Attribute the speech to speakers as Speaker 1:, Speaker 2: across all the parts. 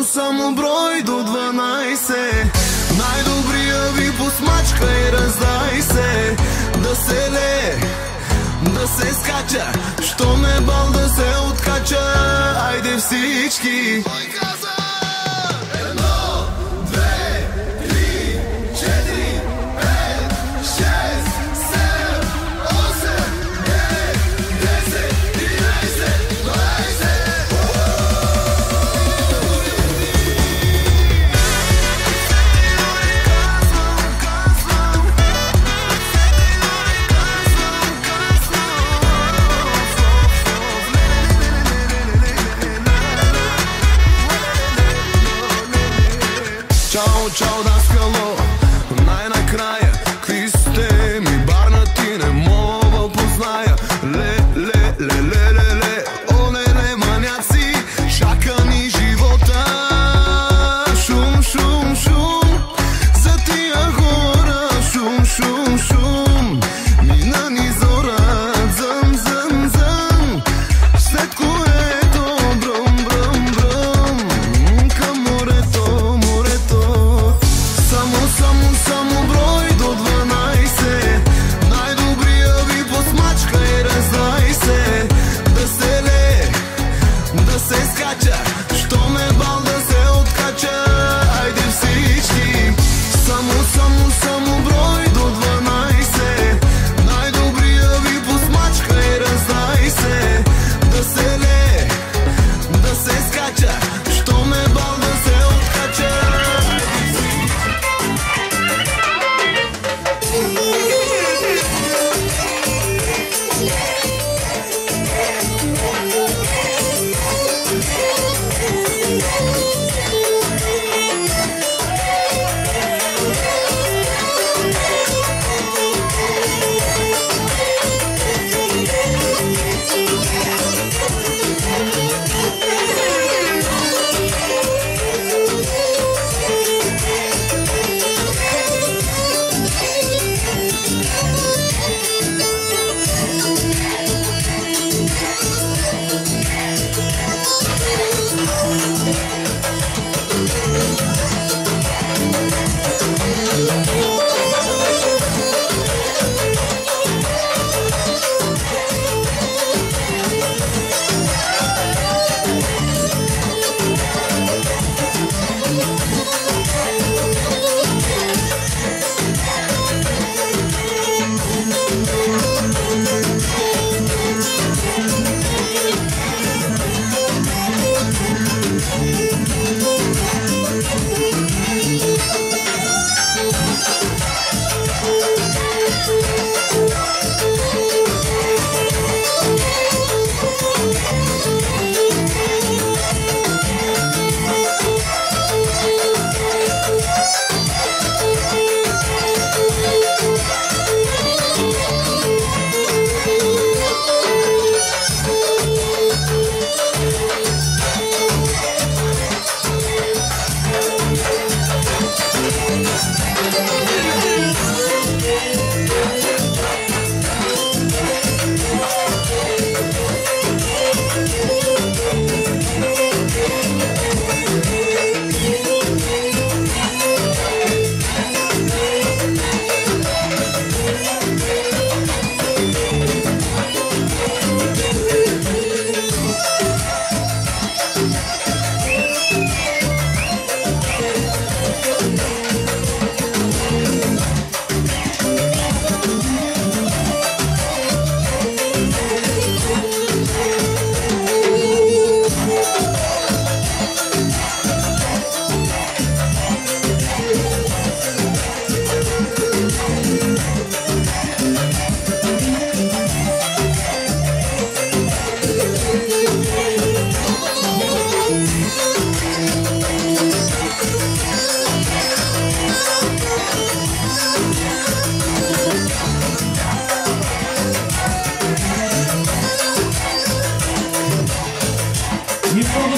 Speaker 1: Само брой до 12. Най-добрия ви посмачка и раздай се. Да се лее, да се скача, що ме бал да се откача. Айде всички. Чао, даскало, най-накрая, какви сте ми барнати, не мога позная. Ле, оле, маняци, чака ни живота. Шум, за тия хора, шум, мина ни зора, зъм, след което бръм, към морето. Само брой до 12. Най-добрия ви посмачка и раздай се. Да се лее, да се скача, що ме бал да се откача. Айде всички. Само брой до 12. Най-добрия ви посмачка и раздай се. Да се лее, да се скача, що ме бал да се откача.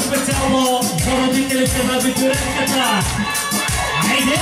Speaker 2: специално за родителите на вечеренката. Айде!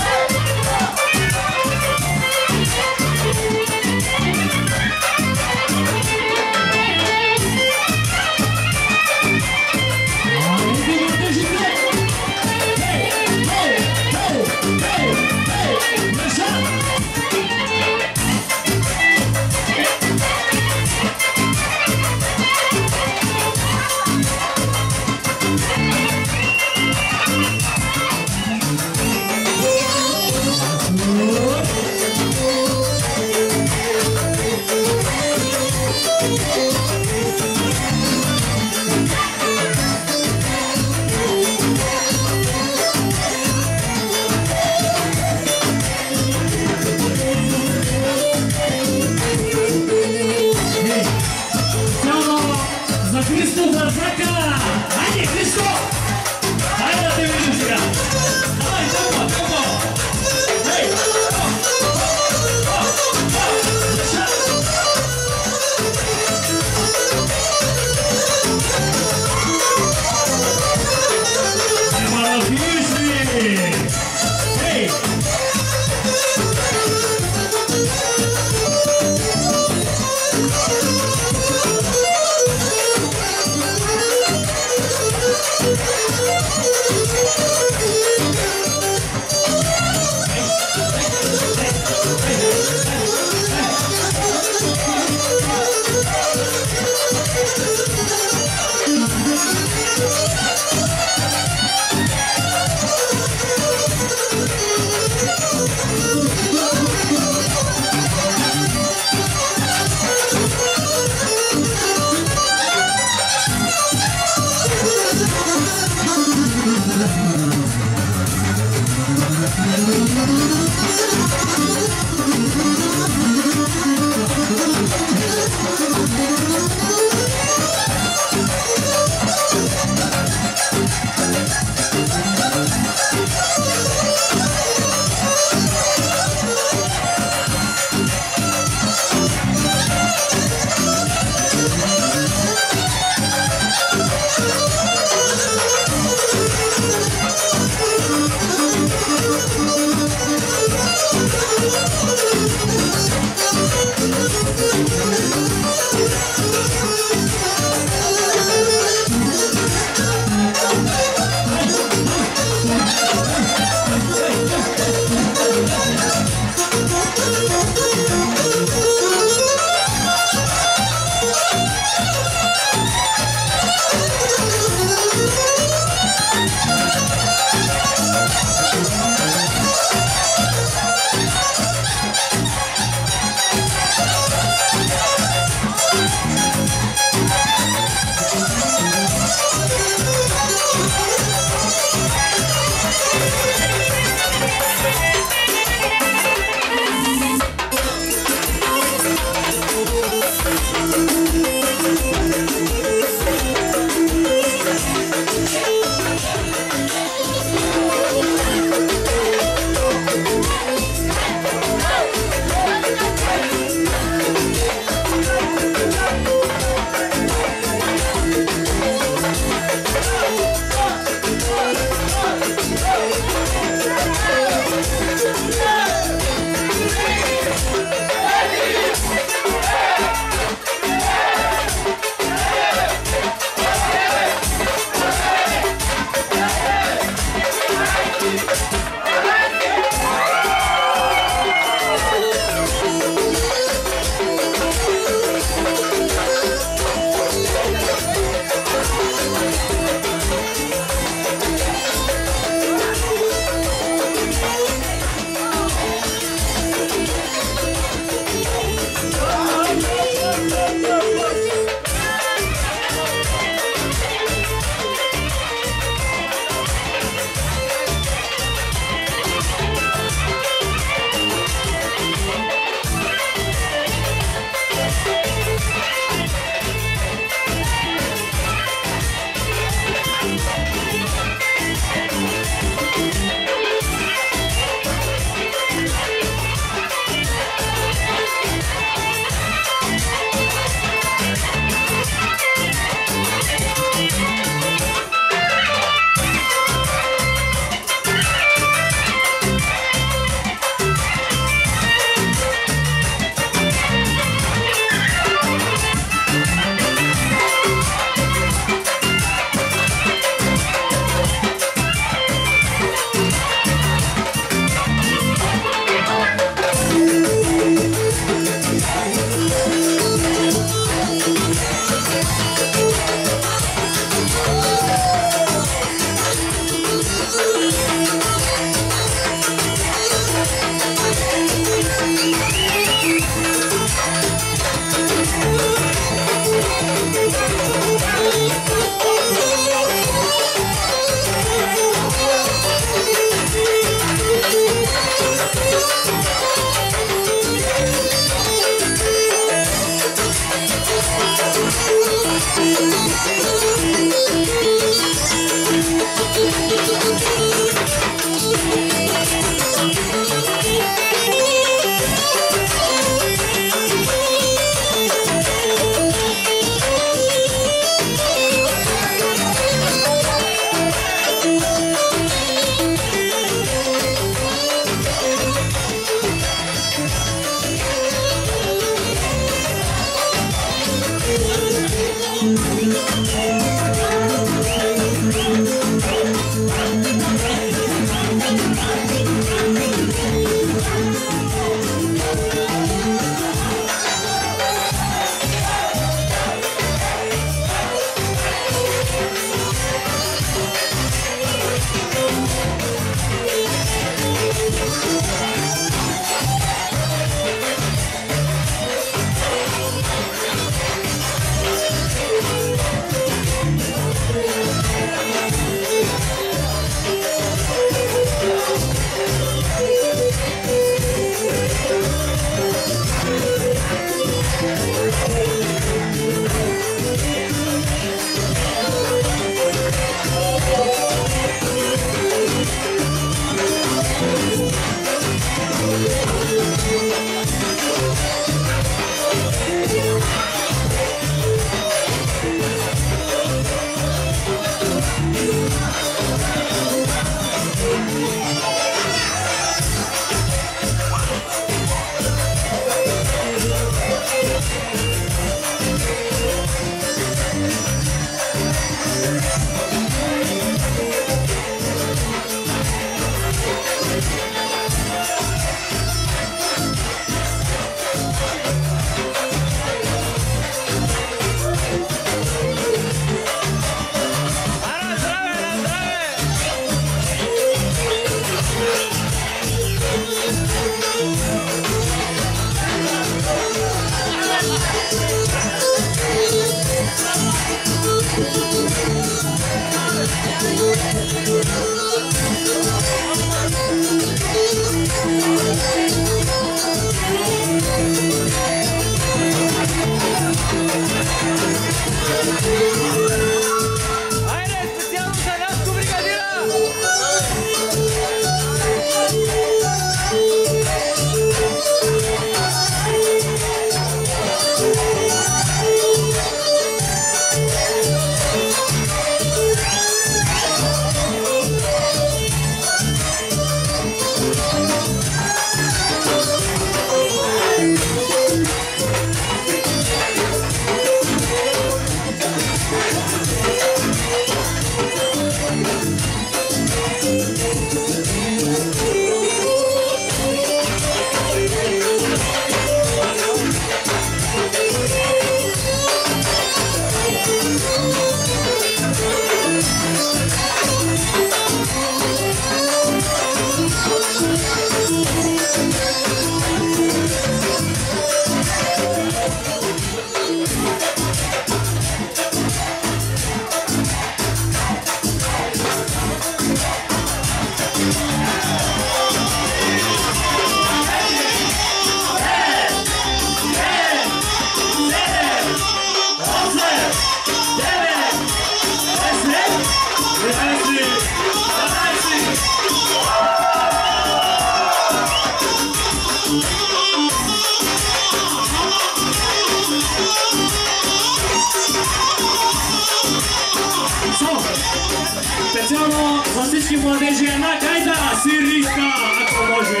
Speaker 2: Specijalno za всички младежи една гайда сирийска, ако може.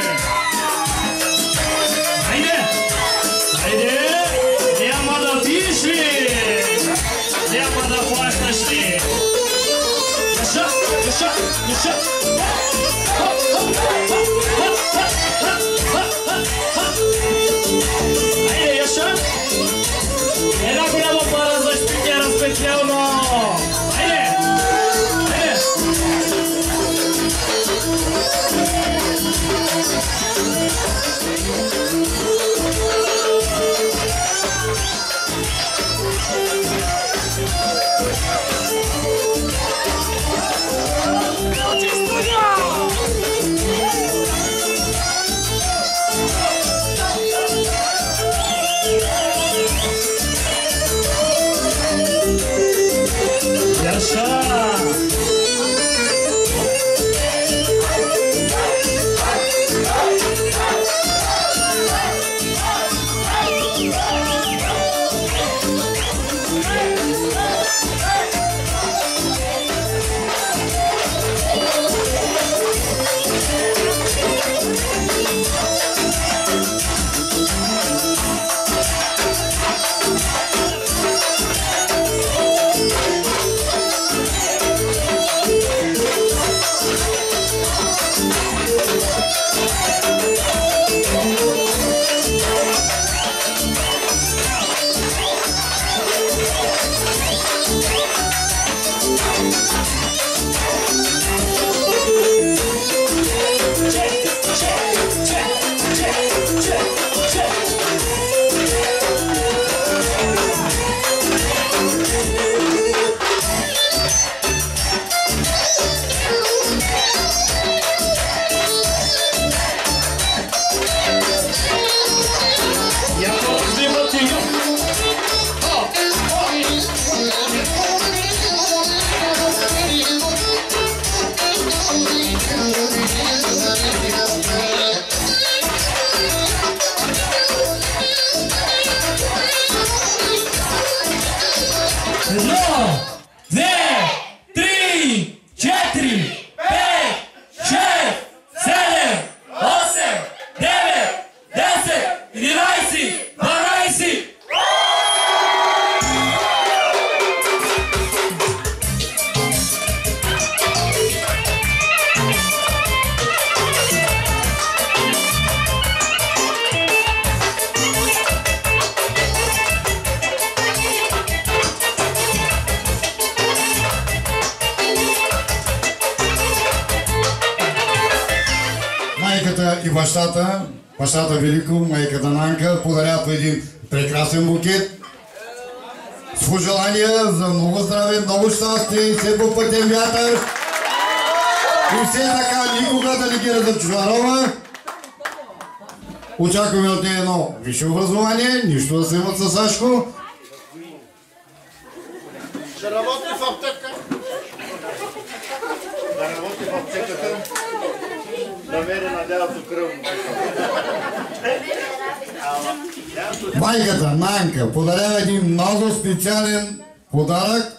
Speaker 2: Хайде! Хайде! Няма да пиеш ли? Няма да плащаш ли? Яша! Яша! Яша! Хайде, Яша! Една голяма пара за спикера специално! Хайде!
Speaker 3: И бащата Велико, майката Нанка подарят един прекрасен букет с пожелания за много здраве, много щастие и все по пътен вятър и все така никога да не ги разочарова. Очакваме от нея едно висше образование, нищо да се имат със Сашко.
Speaker 4: Да работи в аптека. Да работи в аптеката. Да мери на дялото кръв.
Speaker 3: Майката Нанка подарява един много специален подарък.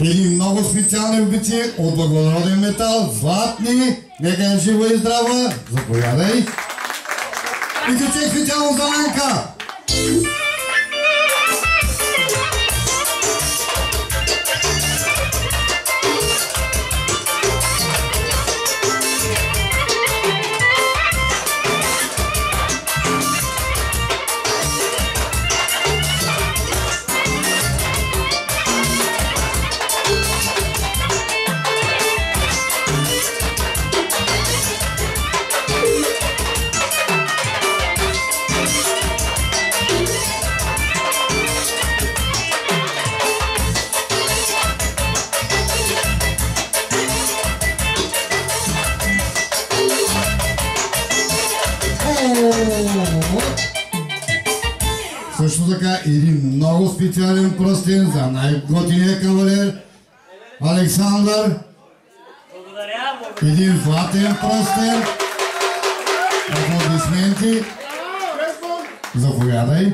Speaker 3: Или много специални обици от благороден метал, златни, нека е жива и здрава, заповядай. И каче специално за Нанка. Също така един много специален пръстен за най-готиния кавалер Александър. Един златен пръстен. Аплодисменти. Заповядай.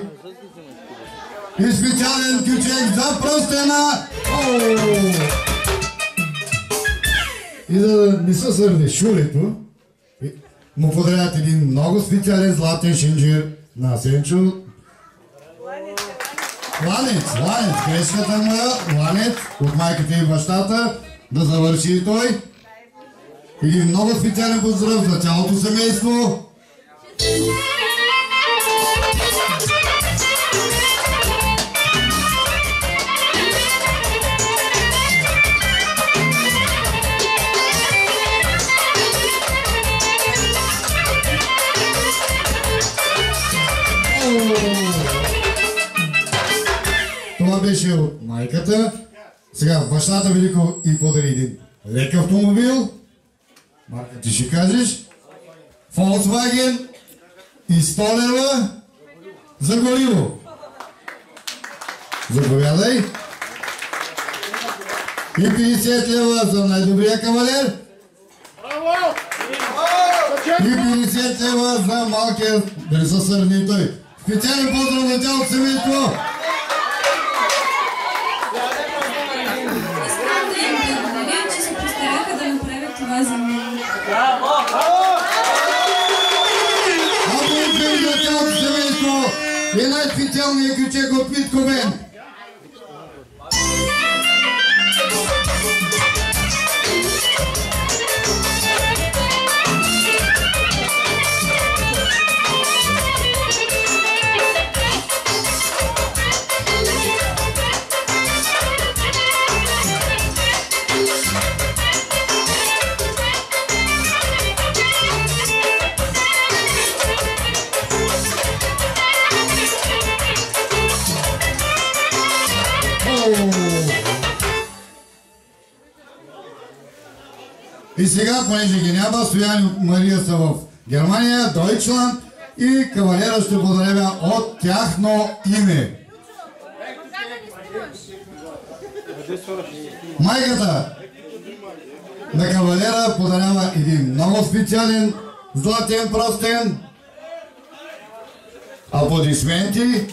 Speaker 3: И специален ключек за пръстена. И да не се сърди Шурето, му подарят един много специален златен шинджир на Сенчо. Ланец, грешката моя, Ланец, от майката и бащата, да завърши и той. Един много специален поздрав за цялото семейство. Това беше от майката. Сега бащата Велико и подари един лек автомобил. Марка ти ще кажеш. Volkswagen и 100 лева за гориво. Заповядай. И 50 лева за най-добрия кавалер. И 50 лева за малкия, да не се сърни той. Специален поздрав на цялото семейство.
Speaker 5: Това за мен.
Speaker 3: Аплодисменти за цялото семейство и най-специалният ключек от Митко Бенд. И сега, понеже ги няма, Стоян и Мария са в Германия, Дойчланд и кавалера ще подарява от тяхно име. Майката на кавалера подарява един много специален златен пръстен. Аплодисменти.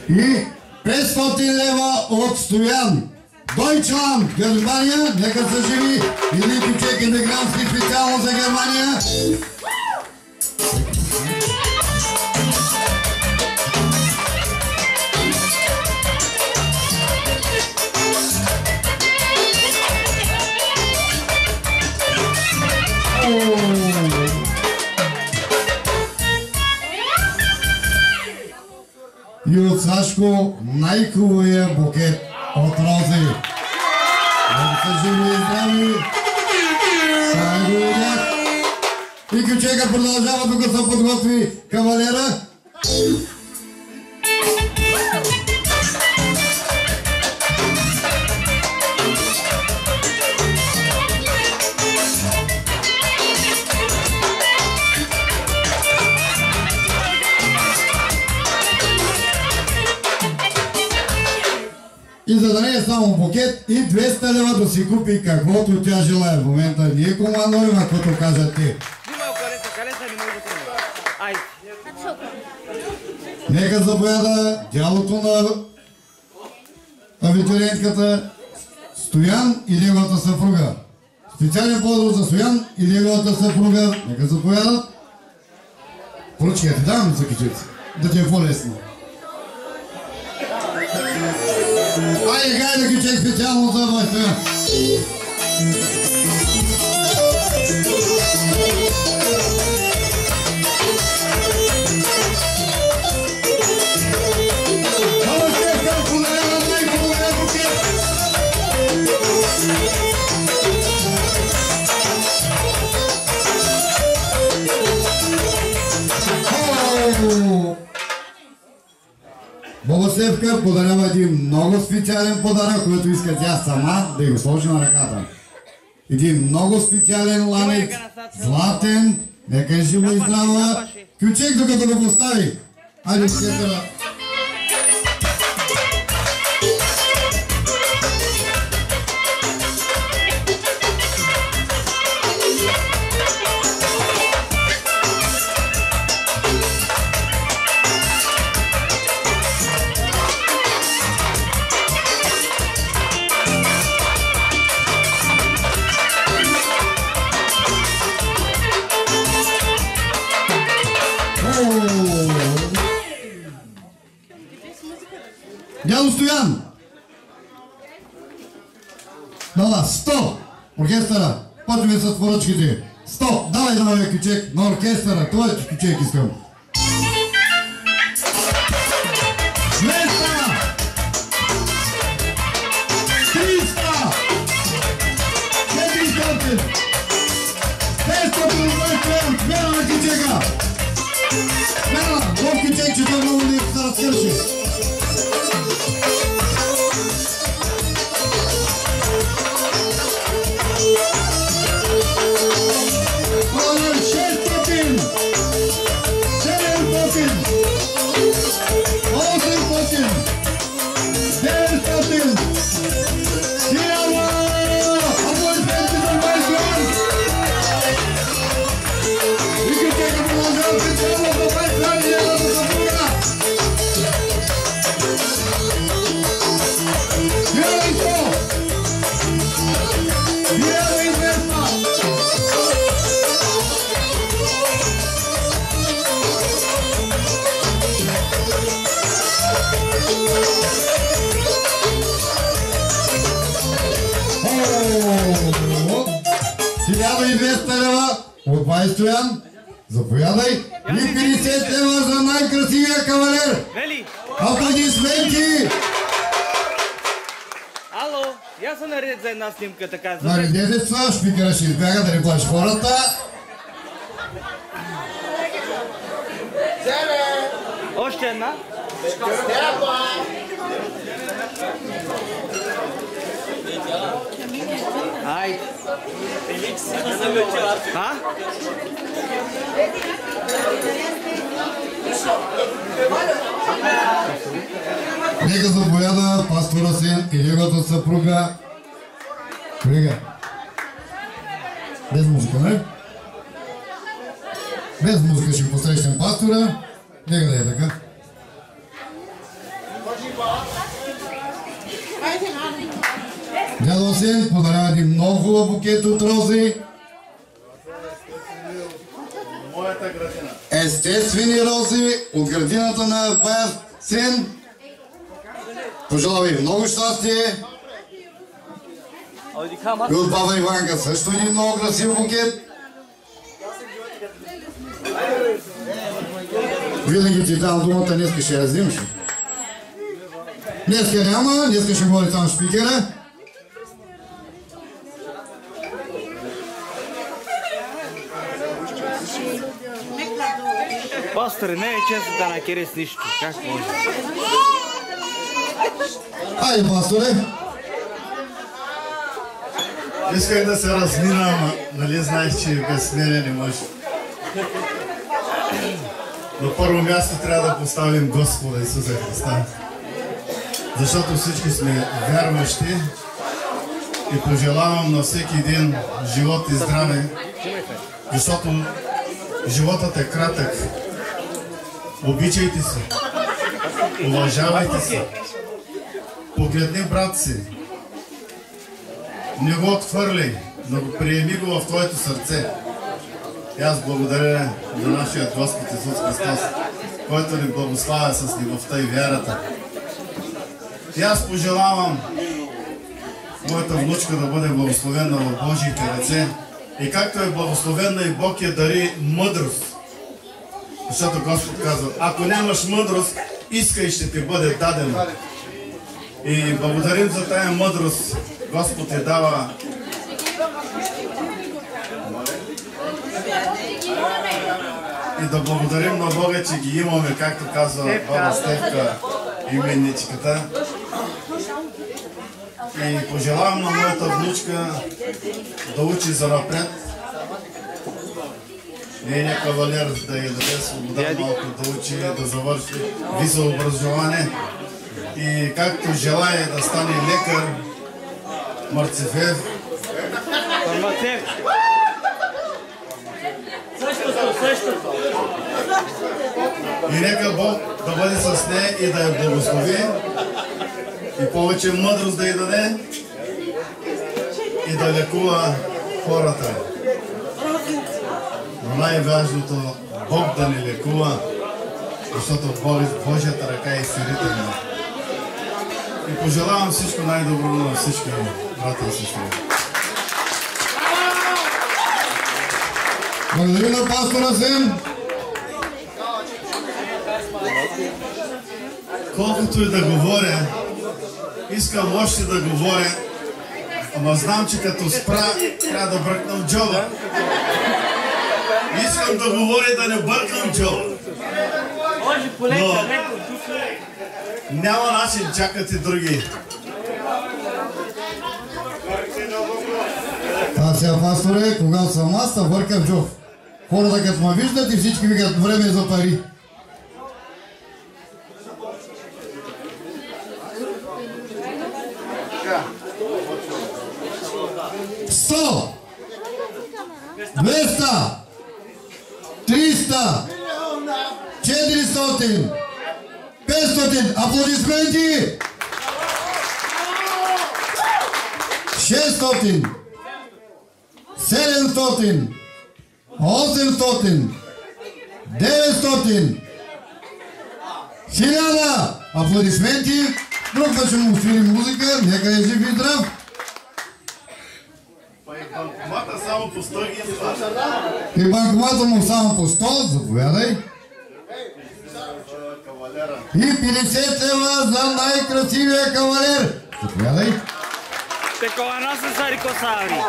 Speaker 3: И 500 лева от Стоян. Дойчланд, Германия, нека са живи. Или кючек иммигрантски специално за Германия. И от Сашко най-хубавия букет от рози. Нека са живи и здрави. И кючека продължава, докато се подготви кавалера. И за да не е само букет, и 200 лева да си купи каквото тя желая. В момента ние командорим, каквото кажат те. Нека заповяда дялото на абитуриентката Стоян и неговата съпруга. Специален поздрав за Стоян и неговата съпруга. Нека заповядат. Поръчка ти давам за кичици, да ти е по-лесно. Айде, гайде, кючек специално за вашата. Богослевка подарява един много специален подарък, който иска тя сама да го сложи на ръката. Един много специален ланец, златен, нека е живо и здрава. Кючек докато го постави. Айде, скетера. Дядо Стоян! Дала, 100! Оркестъра! Почваме с поръчките! 100! Давай, кючек на оркестъра! Това е кючек искам! 200! 300! 400! 500! Смена на кючека! Смена! Лов кючек, че това много не се разкърши! От Бай Стоян, заповядай, и 50 лева за най-красивия кавалер. Аплодисменти!
Speaker 6: Ало, я се наред за една снимка така.
Speaker 3: Наредете това, шпикера ще избяга да не плаш хората.
Speaker 6: Още една. Ай. А?
Speaker 3: Нека заповяда пастор Асен и неговата съпруга. Колега. Без музика, не? Без музика ще посрещнем пастора. Нека да е така. Дядо Асен подарява един много хубав букет от рози.
Speaker 4: Моята градина.
Speaker 3: Естествени рози от градината на бая Сен. Пожелава ви много щастие. И от баба Иванка също един много красив букет. Винаги ти дам думата, днеска ще я взимаш. Днеска няма, днеска ще говори там шпикера.
Speaker 6: Пасторе, не е често да накереш нищо. Как може?
Speaker 3: Айде, пасторе.
Speaker 4: Исках да се размина, ама нали знаеш, че без мене не може. На първо място трябва да поставим Господа Исуса Христа. Защото всички сме вярващи и пожелавам на всеки един живот и здраве, защото животът е кратък. Обичайте се, уважавайте се, погледни брат си, не го отхвърляй, но го приеми го в твоето сърце. И аз благодаря за нашия Господ Исус Христос, който ни благославя с любовта и вярата. И аз пожелавам моята внучка да бъде благословена в Божиите ръце. И както е благословена и Бог я дари мъдрост. Защото Господ казва, ако нямаш мъдрост, искай, ще ти бъде дадено. И благодарим за тая мъдрост. Господ я дава. И да благодарим на Бога, че ги имаме, както казва баба Стефка, именничката. И пожелавам на моята внучка да учи занапред. Нейният кавалер да й даде свобода малко да учи, да завърши висше образование. И както желая да стане лекар, Марцефер.
Speaker 2: Същото.
Speaker 4: И нека Бог да бъде с нея и да я благослови. И повече мъдрост да й даде. И да лекува хората. Но най-важното, Бог да ни лекува, защото Божията ръка е изцелителна. И пожелавам всичко най-добро на всички брата и сестри.
Speaker 3: Благодаря на пастора Сен.
Speaker 4: Колкото и да говоря, искам още да говоря, ама знам, че като спра, трябва да бръкнам джоба. Искам да говоря и да не бъркам джоба. Но няма начин, чакат и други.
Speaker 3: Аз сега, пасторе, когато съм аз, се бъркам джоб. Хората като ме виждат и всички викат време за пари. Сто! 200! 300! 400! 500! Аплодисменти! 600! 700! 800! 900! 1000! Аплодисменти! Друг път ще му свири музика, нека е жив и здрав!
Speaker 4: Банкомата само по 100 ги
Speaker 3: И банкомата му само по 100, заповядай. И 50 лева за най-красивия кавалер. Заповядай.
Speaker 6: Такова нас не са рикосаври.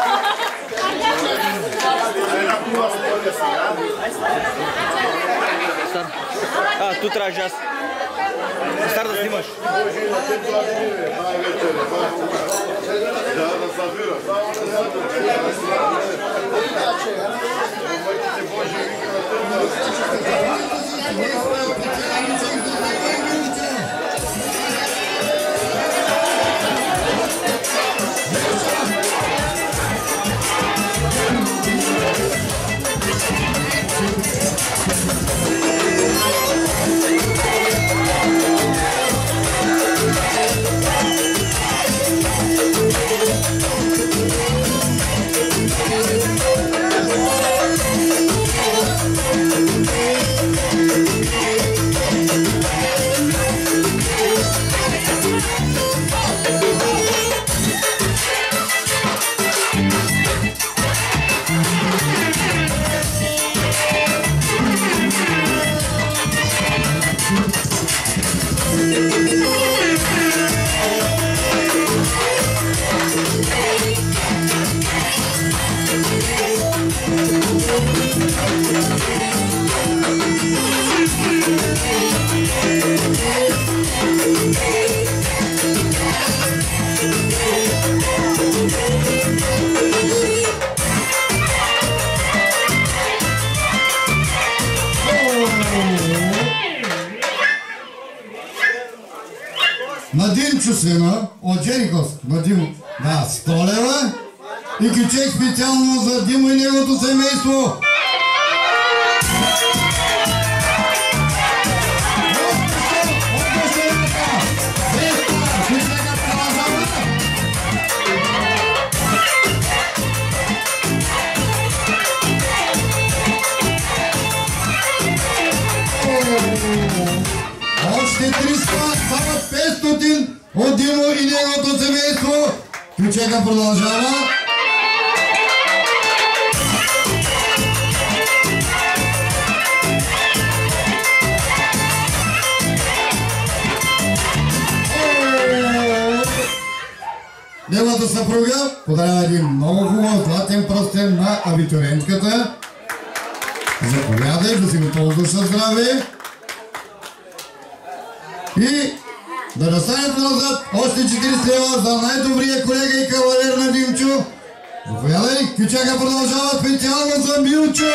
Speaker 6: Тут трябва аз. Стар да снимаш.
Speaker 3: Надим Чусина от Джерикос. Надим, да, 100 лева. И кючек специално за Димо и неговото семейство. Още 300, само 500 от Димо и неговото семейство. Ключека продължава. Неговата съпруга подарява един много хубав златен пръстен на абитуриентката. Заповядай да си го ползваш със здраве. И да настанете назад още 40 лева за най-добрия колега и кавалер на Димчо. Заповядай, ключака продължава специално за Милчо.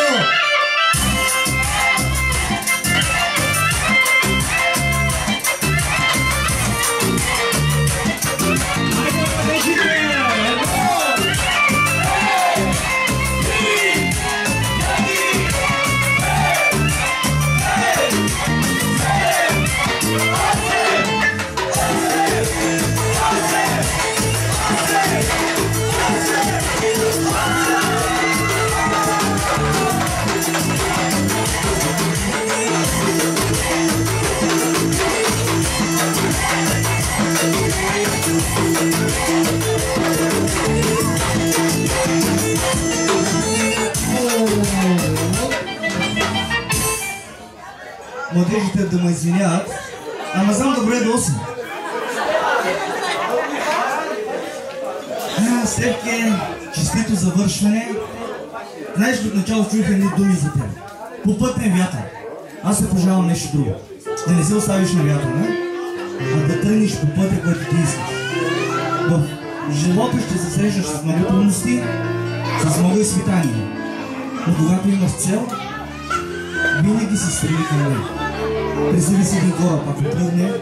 Speaker 7: Младежите да ме извиняват, ама знам добре до 8. Стефке, честито завършване. Знаеш ли, от начало чуих едни думи за теб. Попътен вятър. Аз се пожелавам нещо друго. Да не се оставиш на вятъра, а да тръгнеш по пътя, който ти искаш. В живота ще се срещаш с много трудности, с много изпитания. Но когато имаш цел, винаги се стреми към него. Представи си един кораб, ако тръгне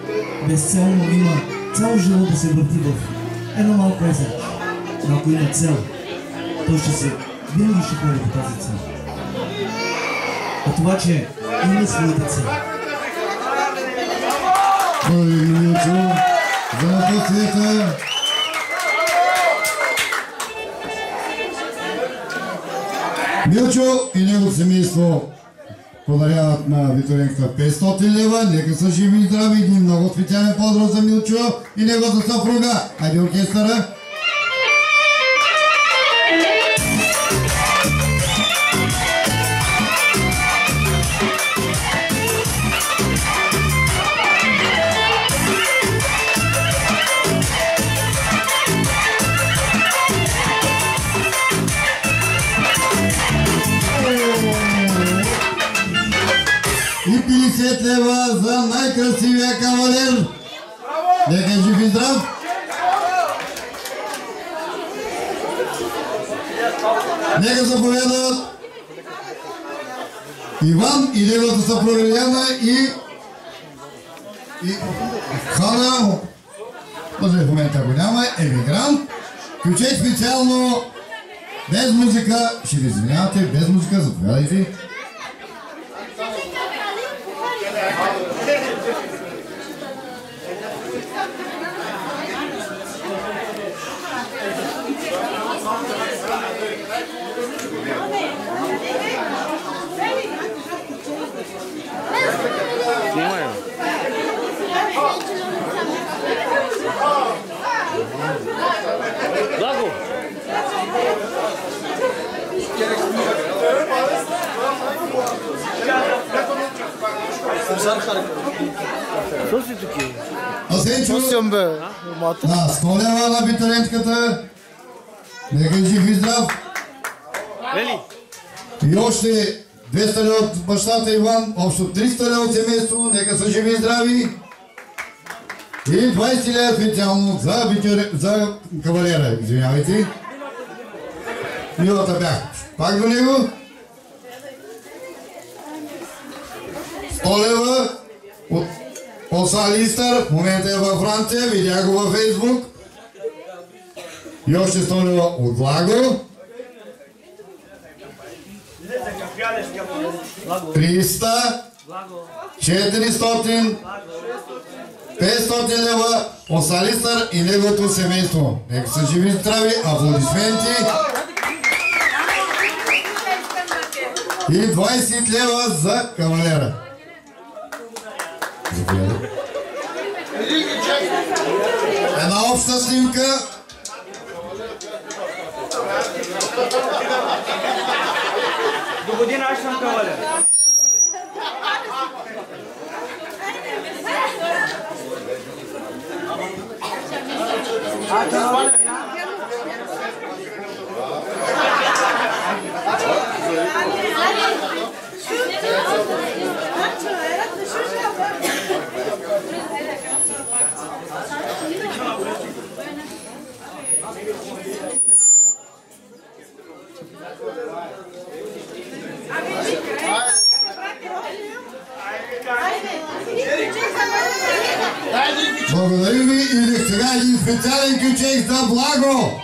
Speaker 7: безцелно, има цял живот да се върти в едно малко езерче. Но ако има цел, той винаги ще ходи по тази цел. А това, че има своята цел.
Speaker 3: Благодарим, Милчо, за напътствията. Милчо и неговото семейство подаряват на Виторенката 500 лева. Нека са живи и здрави. Един много специален поздрав за Милчо и неговата съпруга. Айде оркестъра. И 50 лева за най-красивия кавалер. Нека е жив и здрав. Нека заповядат Иван и неговата съпруга Лиляна и Хана, може в момента го няма, емигрант. Ключей специално без музика, ще ви извинявате, без музика, заповядайте.
Speaker 6: Благо! Що си тук?
Speaker 3: Асенчо, да, 100 лева на битарентката. Нека жив и здрав.
Speaker 6: Лели?
Speaker 3: И още 200 лева от бащата Иван, общо 300 лева от семейство, нека са живи и здрави. И 20 лева специално за кавалера, извинявайте. Милата бях. Пак до него. 100 лева от Оса Листър, в момента е във Франция, видях го във Фейсбук. И още 100 лева от Лаго. 300, 400, 500 лева Оса Листър и неговото семейство. Нека са живи и здрави, аплодисменти. И 20 лева за кавалера. Една обща снимка.
Speaker 6: До година аз съм кавалер.
Speaker 3: Благодарим ви и сега един специален ключек за Благо.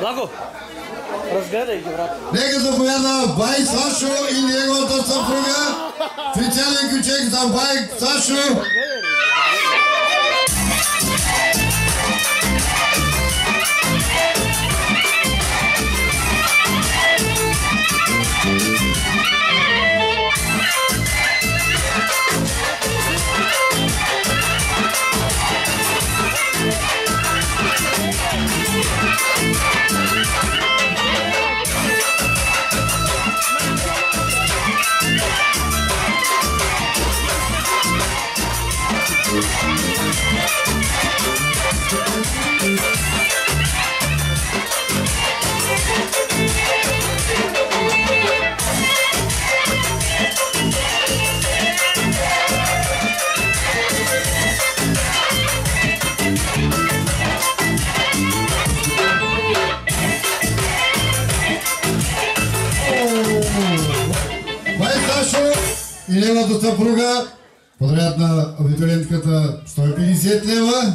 Speaker 6: Благо, разгледай ги, брат.
Speaker 3: Нека заповяда Бай Сашо и неговата съпруга. Специален ключек за Бай Сашо. и неговата съпруга подарят на абитуриентката 150 лева.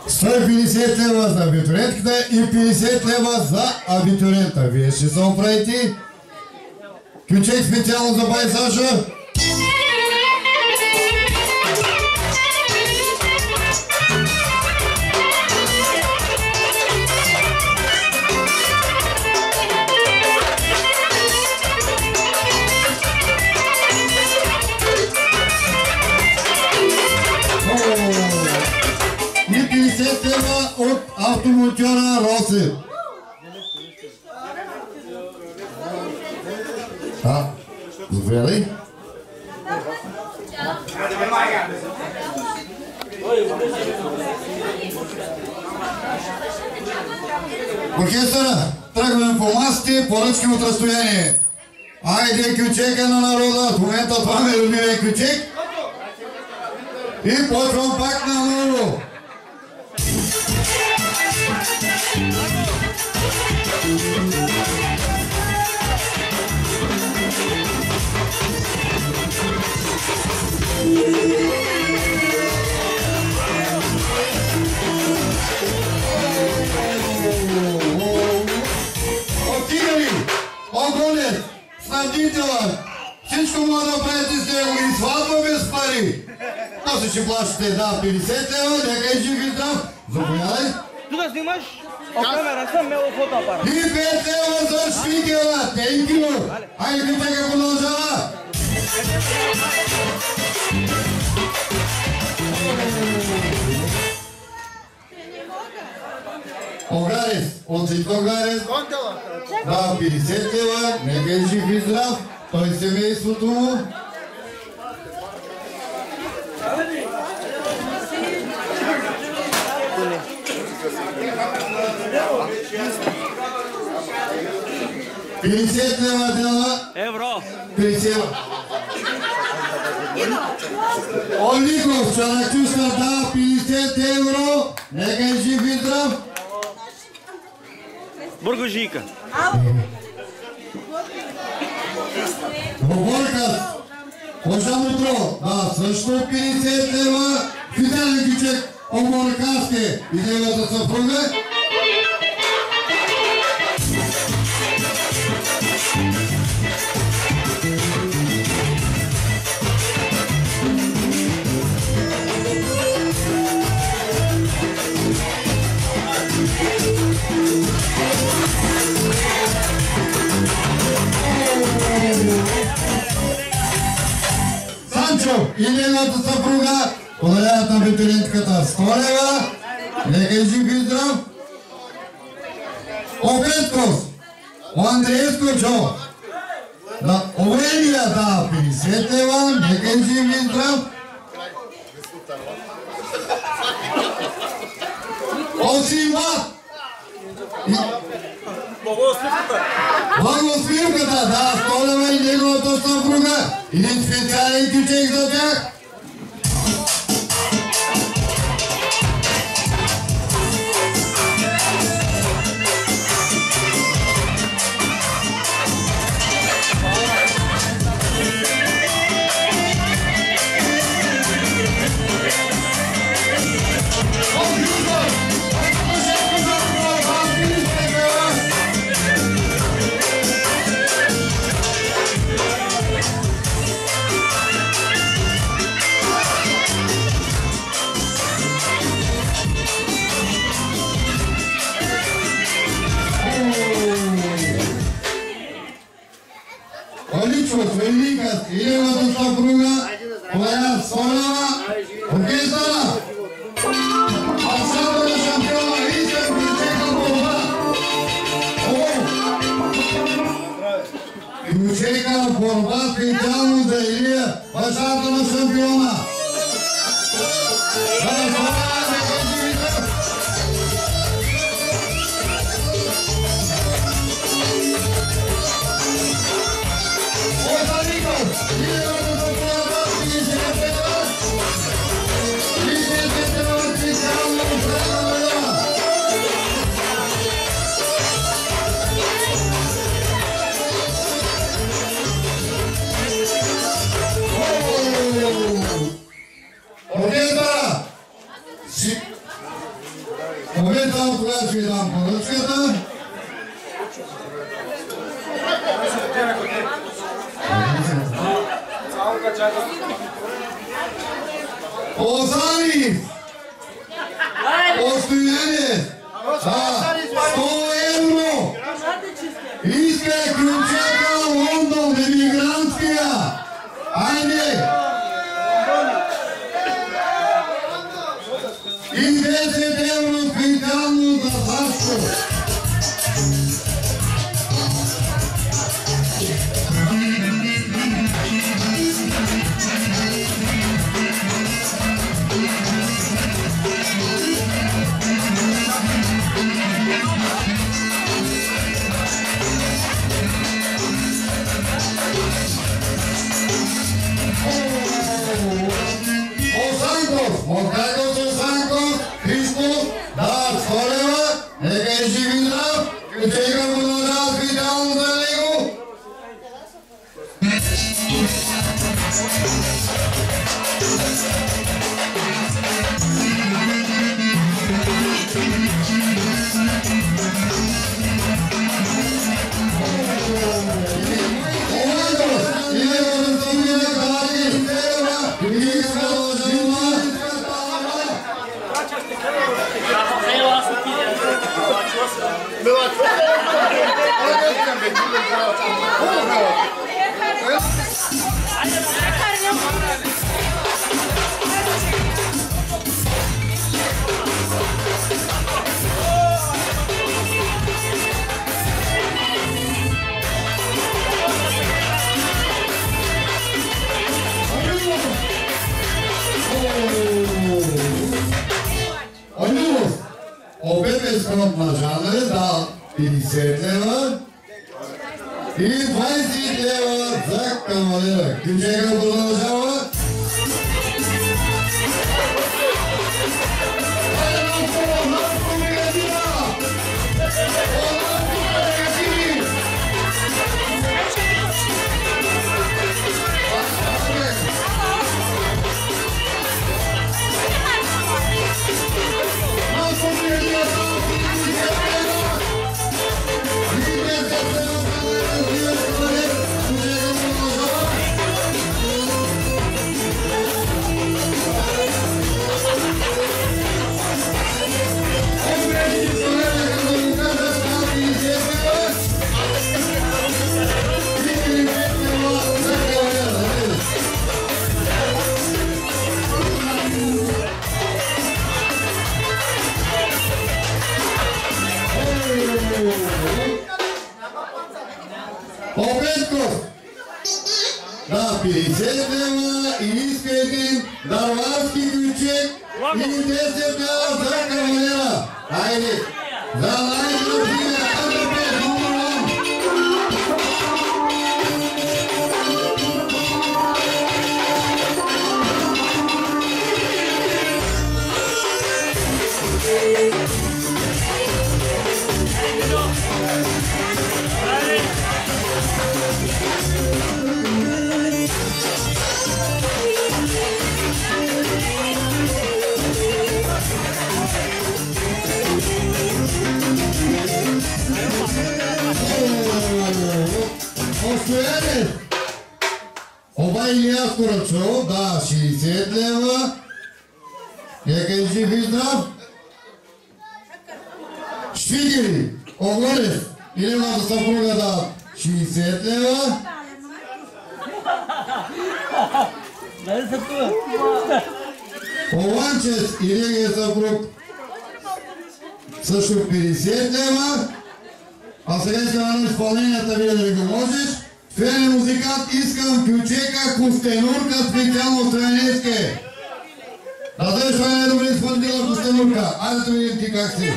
Speaker 3: $150 лева за абитуриентката и 50 лева за абитуриента. Вие ще се оправите. Ключек специално за бай Саша. И 50 лева от автомонтьора Роси. Заповядай. Оркестъра, тръгваме по масите, поръчки от разстояние. Айде ключека на народа, в момента това ме любимия ключек. И почвам пак на ново. Отигали, огонят, снабдителът, всичко може да правите с него и сватба без пари. После ще плащате 50 лева, нека и жив и здрав. Заповядай.
Speaker 6: Ту да снимаш? О камера съм мело фотоапарат.
Speaker 3: И 5 лева за шпикера, thank you. Айде ключека продължава. Огарес, от всичко Огарес. Да, 50 лева, нека е жив и здрав. Той семейството му. $50 лева дела.
Speaker 6: Евро.
Speaker 3: 50 лева. Оликов, Чаракчуска, да, 50 евро. Нека е жив и здрав.
Speaker 6: Бургожийка.
Speaker 3: Боборкът, Ожан утро, да, също 50 лева. Фиделен Кичек, Оборкаски и неговата съпруга. Санчо и неговата съпруга подаряват на абитуриентката 100 лева. Нека и жив и здрав. Обредков, Андреевско Чо. Овелия, да, 50 лева. Нека и жив и здрав. Осимбат. Благосвирката, да, 100 лева и неговата съпруга. Един специален ключек за тях. Оличов, Великът и неговата съпруга подаряват 100 лева. Оркестъра! Алсата на шампиона и се притекла борба. Ключека борба специално за Илия, бащата на шампиона. Озани! Остояне! 100 евро! Иска ключата Лондон, емигрантския! Айде! И 10 евро специално за Сашко! Монтаков Осанков, Христов, да, 100 лева, нека е жив и здрав, ключейка продължава специално за него. Обед безконт на жанре дал 50 лева и 20 лева за кавалера. Ключейка продължава. Обедков! Да, 50 лева и иска един дарварски ключек и 10 лева за кавалера. Хайде! За най-добрия АДП номер 60 лева. Нека е жив и здрав. Швигери, Огорев и неговата съпруга да 60 лева. Оланчес и неговия съпруг също 50 лева. А сега искам на изпълненията ви да го можеш. Фен музикант искам ключека Костенурка специално от Тренецке. Да дадеш това най-добре изпълнителна Костенурка. Айде да видим ти как си.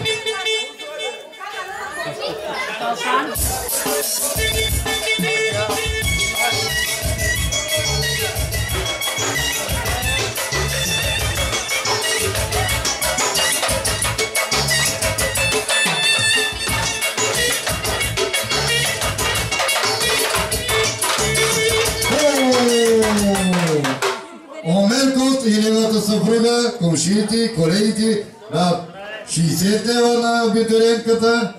Speaker 3: Омеркот и неговата съпруга, комшиите, колегите, да 60 лева на абитуриентката.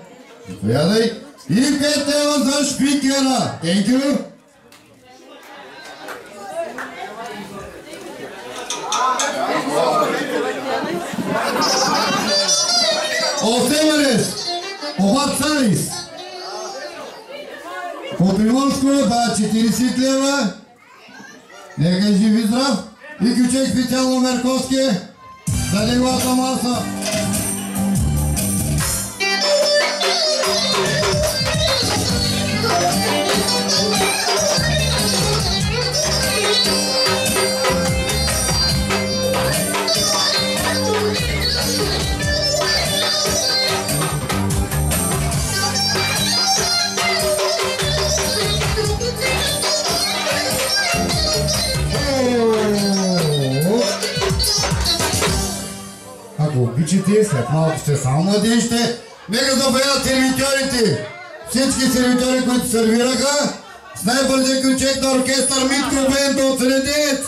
Speaker 3: Заповядай. И 5 лева за шпикера. Thank you. Осемелес, Обад Салис. От Приморско, да, 40 лева. Нека жив и здрав. И ключек специално Мерковски за неговата маса. Ако обичате, след малко сте само младенщите, нека запоят сервитьорите. Всички сервитьори, които сервираха, с най-бързия ключек на оркестър Митко Бенто от Средец.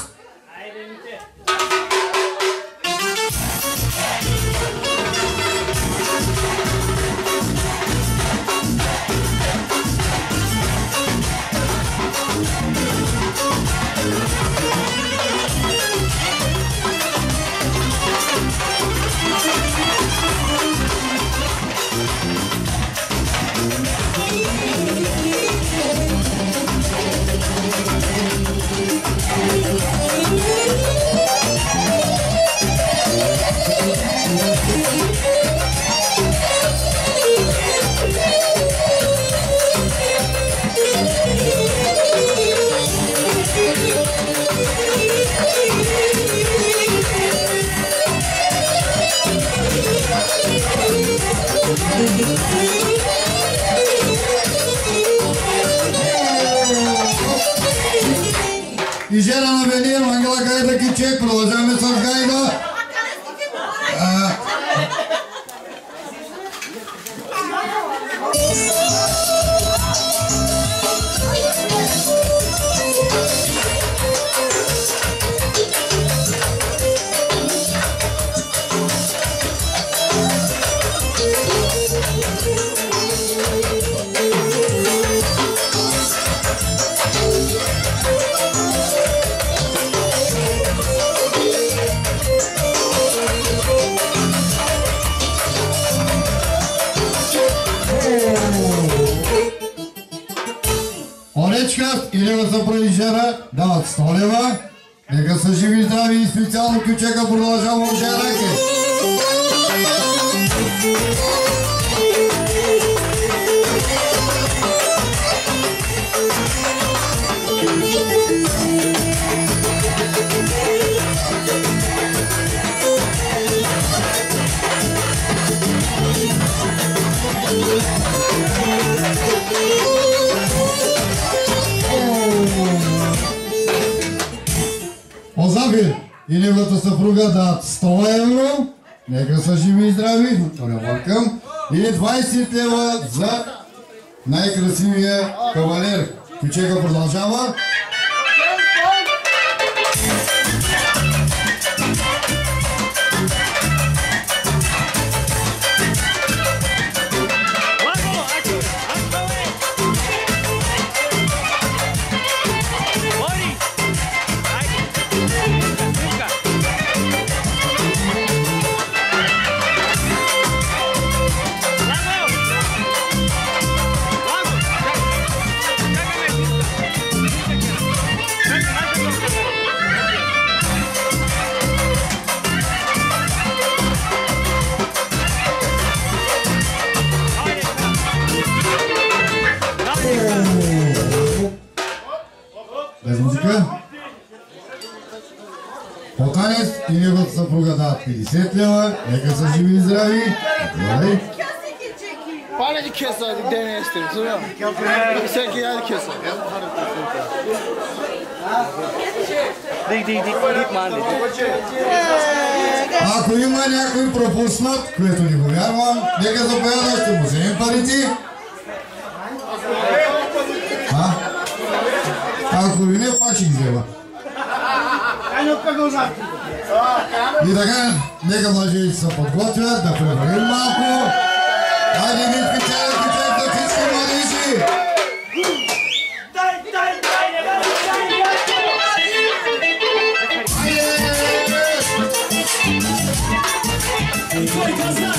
Speaker 3: И жена на Велир, Ангела Гайда Кичек, продължаваме с Гайда. Оречка и нега съпровижера дават 100 лева. Нека са живи и здрави и специално ключека продължава Оржераке. Озафир и неговата съпруга дадат 100 евро. Нека са живи и здрави. И 20 лева за най-красивия кавалер. Ключека продължава. Без музика. Потанец и неговата съпруга дадат 50 лева. Нека са живи и здрави.
Speaker 8: Пане di kesa di deneste, zura. Sen ki yani kesa. Dik мали.
Speaker 3: Ако има някой пропуснат, което не го вярвам, нека заповяда, ще му вземем парите. Ако ви не, пак ще ги взема. И така, нека мъжете се подготвят, да преварим малко. Хайде, ми специален ключек за всички младежи!
Speaker 2: Foi casar!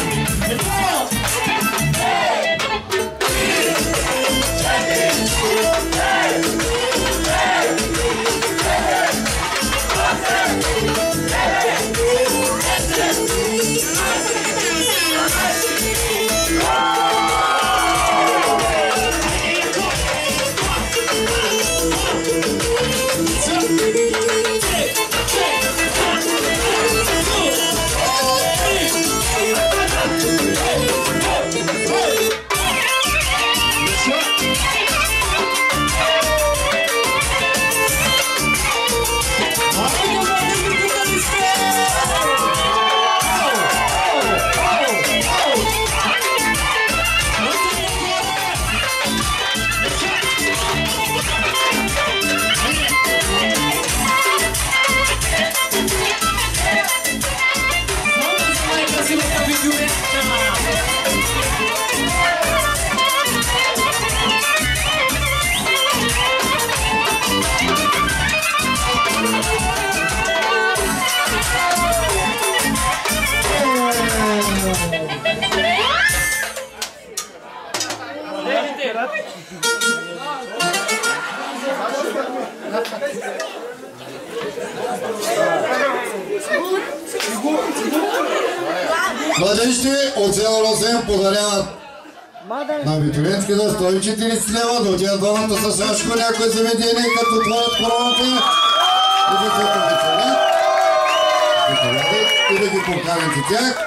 Speaker 3: Младежите от село Росен подаряват на абитуриентските 140 лева, да отидат двамата с Сашко някое заведение, като творят короната и да се повечерят. И да ги поканите тях.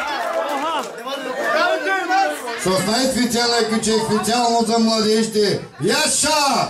Speaker 3: С най-специален ключе, специално за младежите. Яша!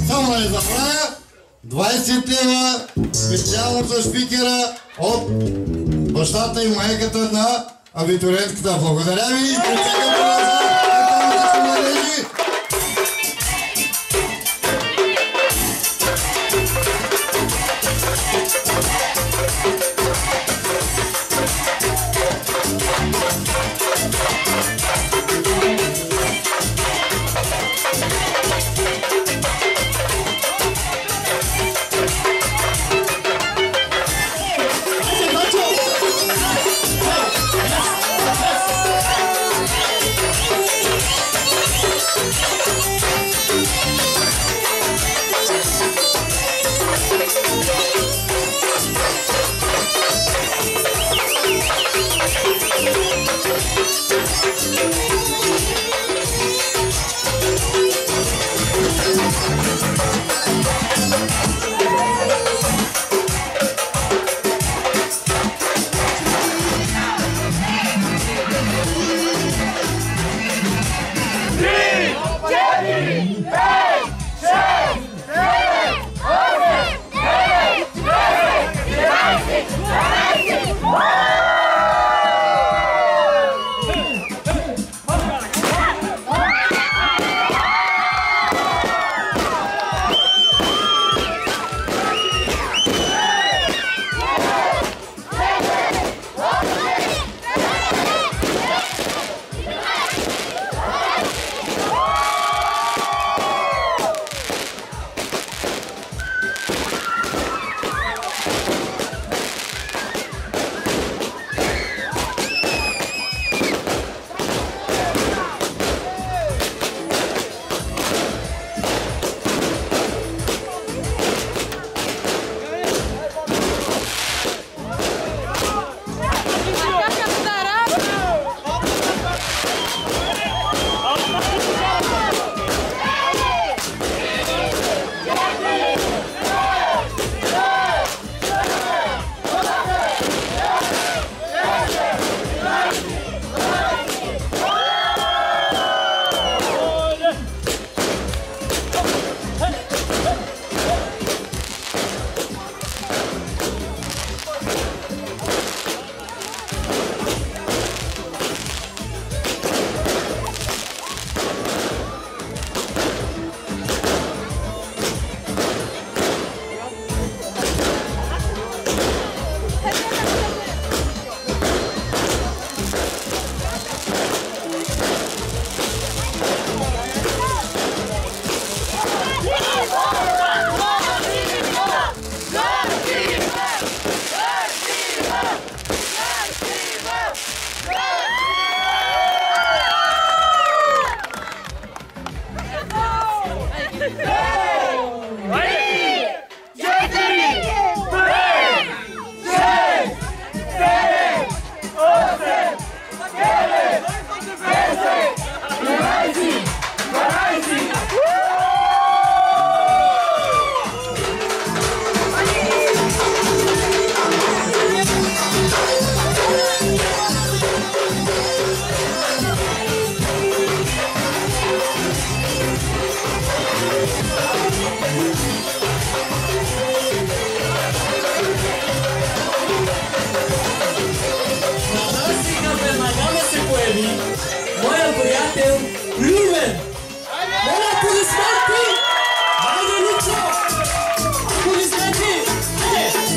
Speaker 3: Само да не забравя, 20 лева специално за шпикера от бащата и майката на абитуриентката. Благодаря ви и почекам назад.
Speaker 9: ми, моя приятел Любен. Моля, аплодисменти! Айде, Лучо! Аплодисменти! Айде!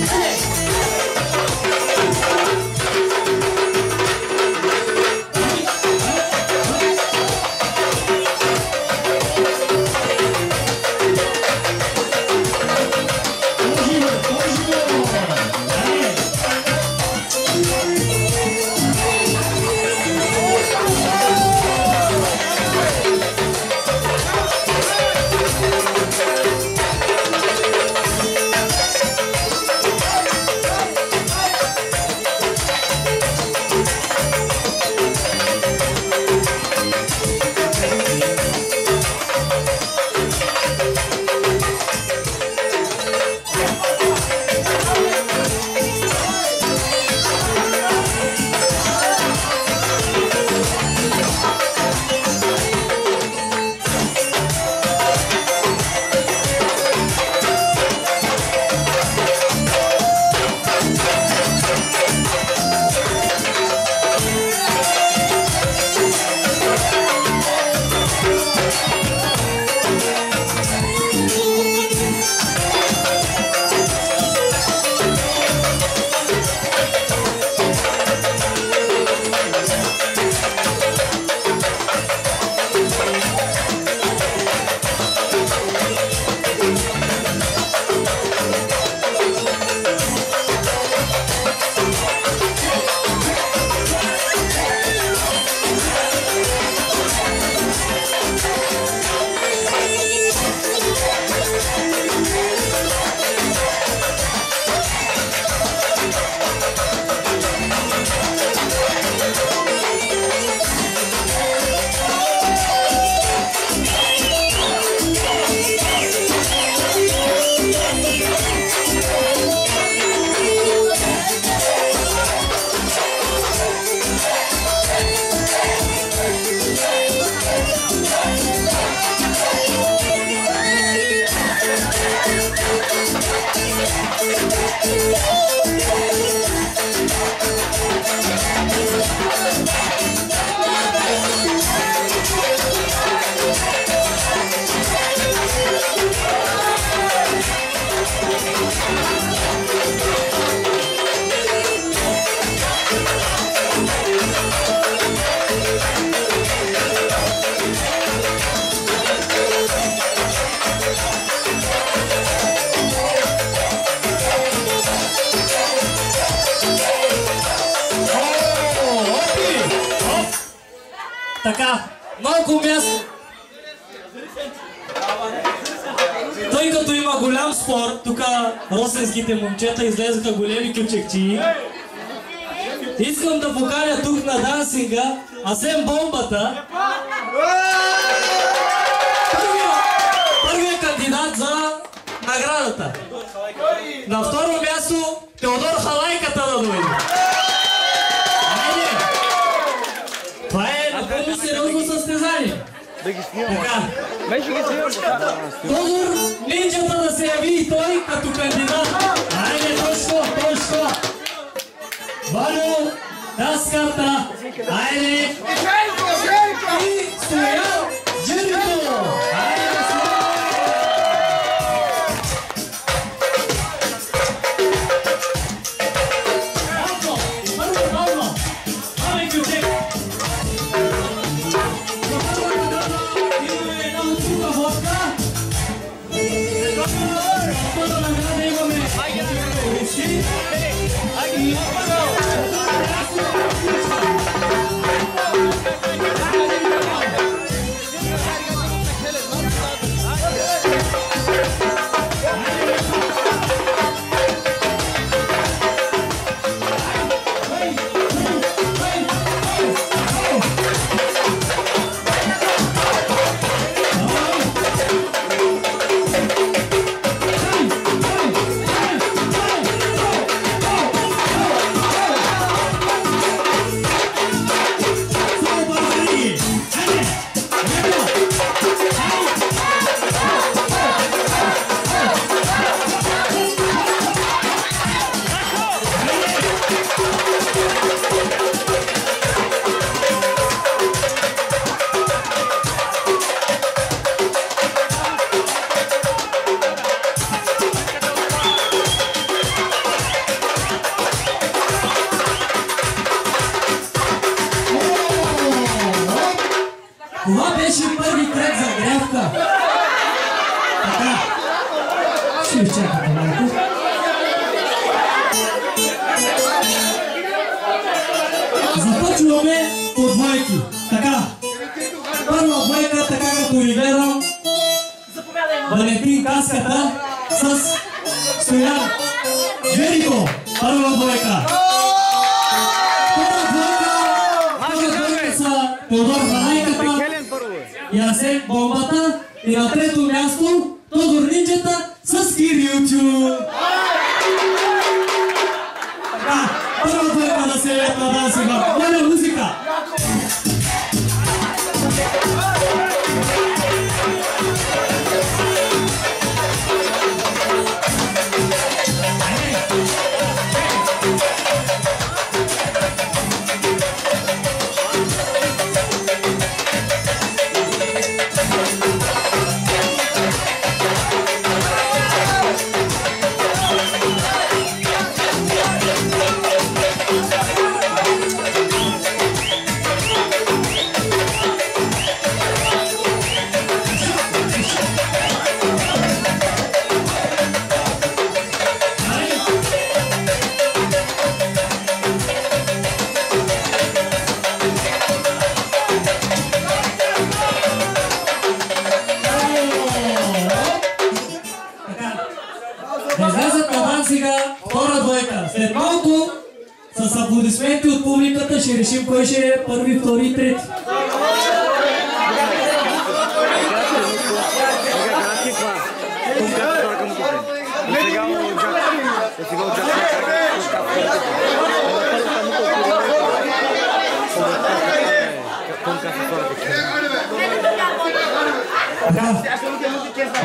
Speaker 9: Така, малко място. Тъй като има голям спор, тук росенските момчета излезаха големи кючекчии. Искам да поканя тук на дансинга Асен Бомбата. Първият кандидат за наградата. На второ място Теодор Халайката да дойде. Това е напълно сериозно състезание. Така. Тодор Нинджата да се яви и той като кандидат. Айде, точно. Валю, Даската, айде. И Стоян Джерито. Айде, Това беше първи кръг за грявка. Така. Ще изчакате малко. Започваме по двойки. Така. Първа двойка, така като ви гледам. Валентин Каската с Стоян Джерико. Първа двойка. Втора двойка са Теодор Ханайката и Асен Бомбата. И на трето място Тодор Нинджата с Кирилчо. Така, първа двойка да се лет на дансинга. Моля музика! След малко с аплодисменти от публиката ще решим кой ще е първи, втори и трети.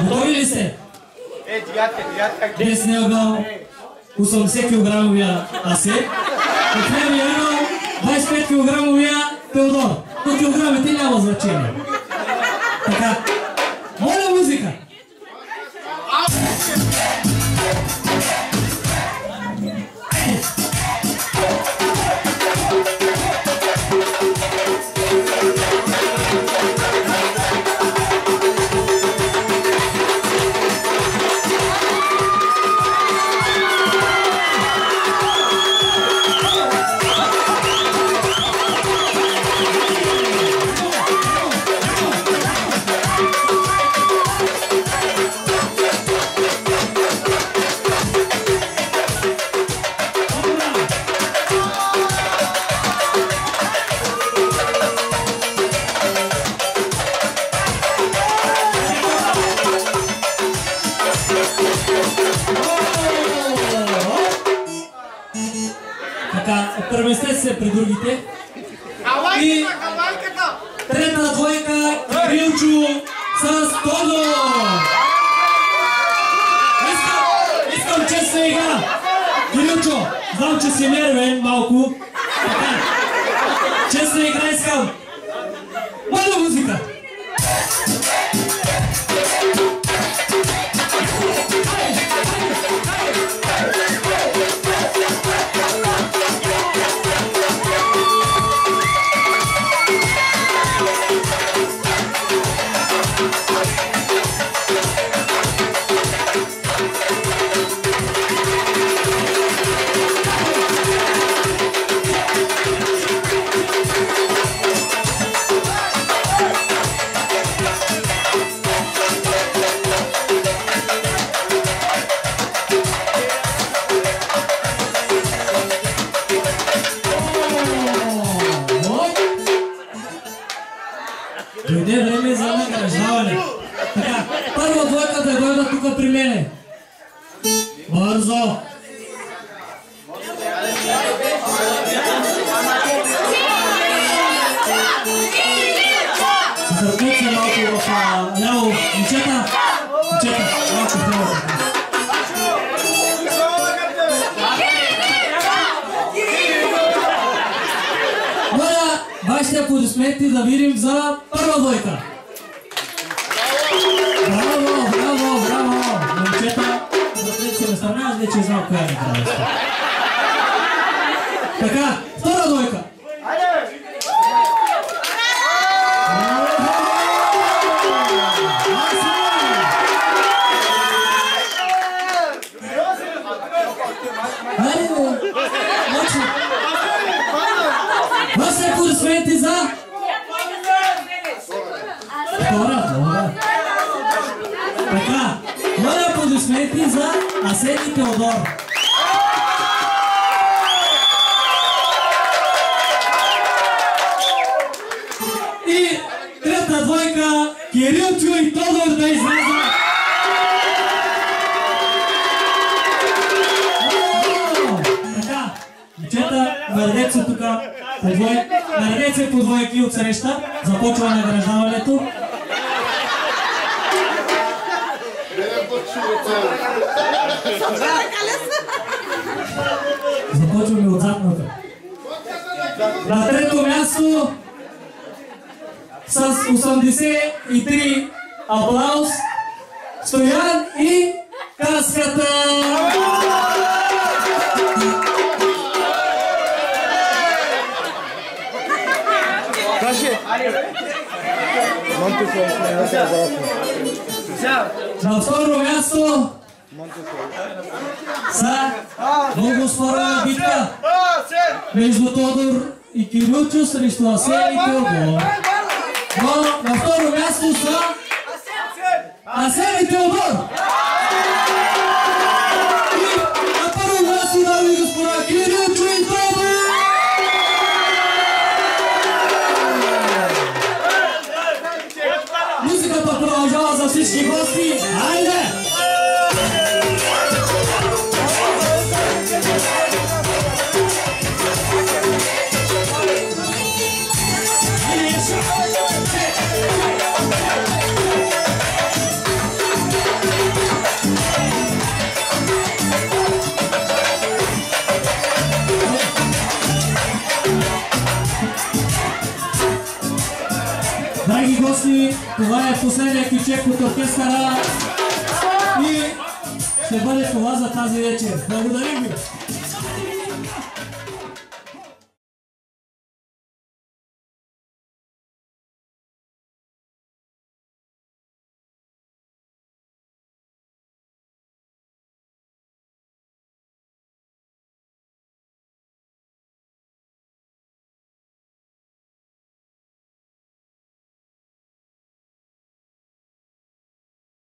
Speaker 9: Готови ли сте? Десния ъгъл 80 кг Асет, от левия ъгъл 25 кг Теодор. По килограмите няма значение. Така, моля музика! Преместете се при другите. И трета двойка Кирилчо с Тодор. Искам честна игра. Кирилчо, знам, че си нервен малко. Честна игра искам. Моля музика. Дойде време за награждаване. Така, първа двойка да дойда тук при мене. Бързо! Дърпнете се малко в ляво. Момчета, малко в ляво. Моля, вашите аплодисменти да видим за първа двойка. Браво! Момчета, дърпнете се настрана, аз вече знам коя е наградата. Така, втора двойка. Браво! Аплодисменти за... Втора. Така, моля аплодисменти за Асен и Теодор. И трета двойка, Кирилчо и Тодор да излязат. Така, момчета, наредете се тук наредете се по двойки от среща. Започва награждаването. Започваме от задната. На трето място с 83 аплаус Стоян и Каската. На второ място са много спорна битка между Тодор и Кирилчо срещу Асен и Теодор. Но на второ място са Асен и Теодор. И на първо място, дами и господа, Кирилчо и Тодор. Музиката продължава за всички гости. Айде! Драги гости, това е последния кючек от оркестъра и ще бъде това за тази вечер. Благодарим ви!